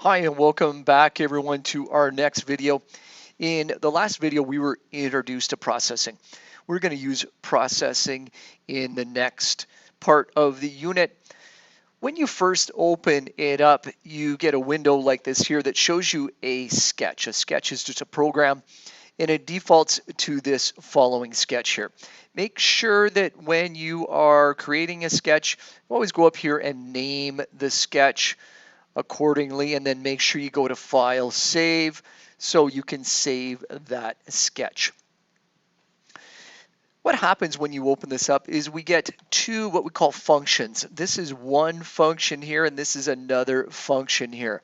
Hi and welcome back everyone to our next video. In the last video we were introduced to processing. We're going to use processing in the next part of the unit. When you first open it up, you get a window like this here that shows you a sketch. A sketch is just a program and it defaults to this following sketch here. Make sure that when you are creating a sketch, always go up here and name the sketch accordingly, and then make sure you go to File, Save, so you can save that sketch. What happens when you open this up is we get two what we call functions. This is one function here, and this is another function here.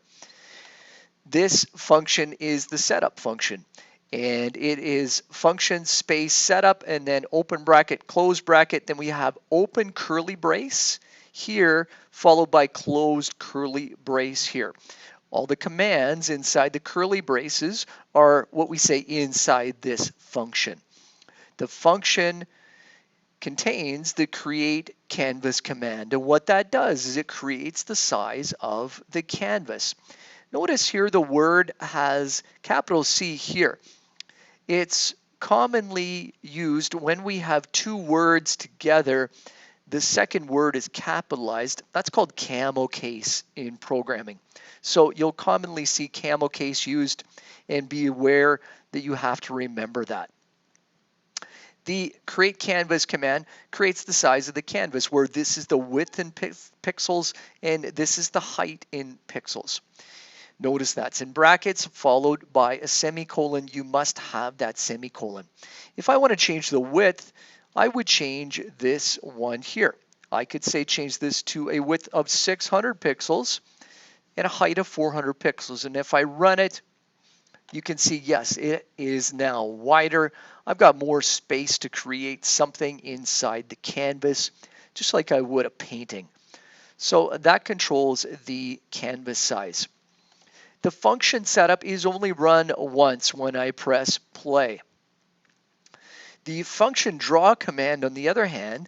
This function is the setup function, and it is function space setup and then open bracket, close bracket. Then we have open curly brace here, followed by closed curly brace here. All the commands inside the curly braces are what we say inside this function. The function contains the create canvas command, and what that does is it creates the size of the canvas. Notice here the word has capital C here. It's commonly used when we have two words together. The second word is capitalized. That's called camel case in programming. So you'll commonly see camel case used, and be aware that you have to remember that. The create canvas command creates the size of the canvas, where this is the width in pixels and this is the height in pixels. Notice that's in brackets followed by a semicolon. You must have that semicolon. If I want to change the width, I would change this one here. I could say change this to a width of 600 pixels and a height of 400 pixels. And if I run it, you can see, yes, it is now wider. I've got more space to create something inside the canvas, just like I would a painting. So that controls the canvas size. The function setup is only run once when I press play. The function draw command, on the other hand,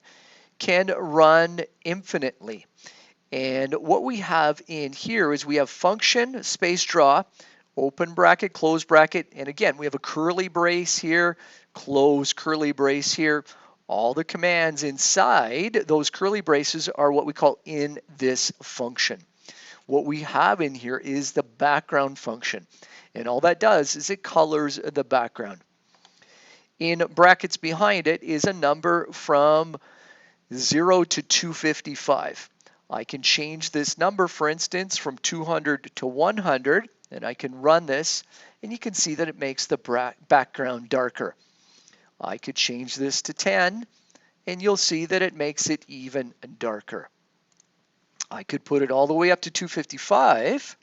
can run infinitely. And what we have in here is we have function space draw, open bracket, close bracket, and again we have a curly brace here, close curly brace here. All the commands inside those curly braces are what we call in this function. What we have in here is the background function, and all that does is it colors the background. In brackets behind it is a number from 0 to 255. I can change this number, for instance, from 200 to 100, and I can run this, and you can see that it makes the background darker. I could change this to 10, and you'll see that it makes it even darker. I could put it all the way up to 255,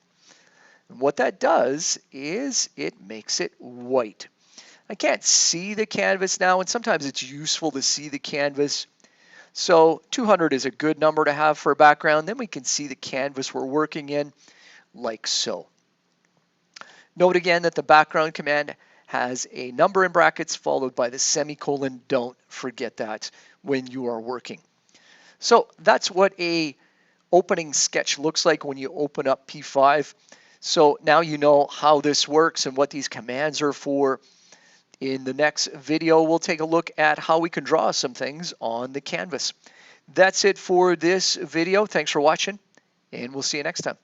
and what that does is it makes it white. I can't see the canvas now, and sometimes it's useful to see the canvas. So 200 is a good number to have for a background. Then we can see the canvas we're working in, like so. Note again that the background command has a number in brackets followed by the semicolon. Don't forget that when you are working. So that's what a opening sketch looks like when you open up P5. So now you know how this works and what these commands are for. In the next video, we'll take a look at how we can draw some things on the canvas. That's it for this video. Thanks for watching, and we'll see you next time.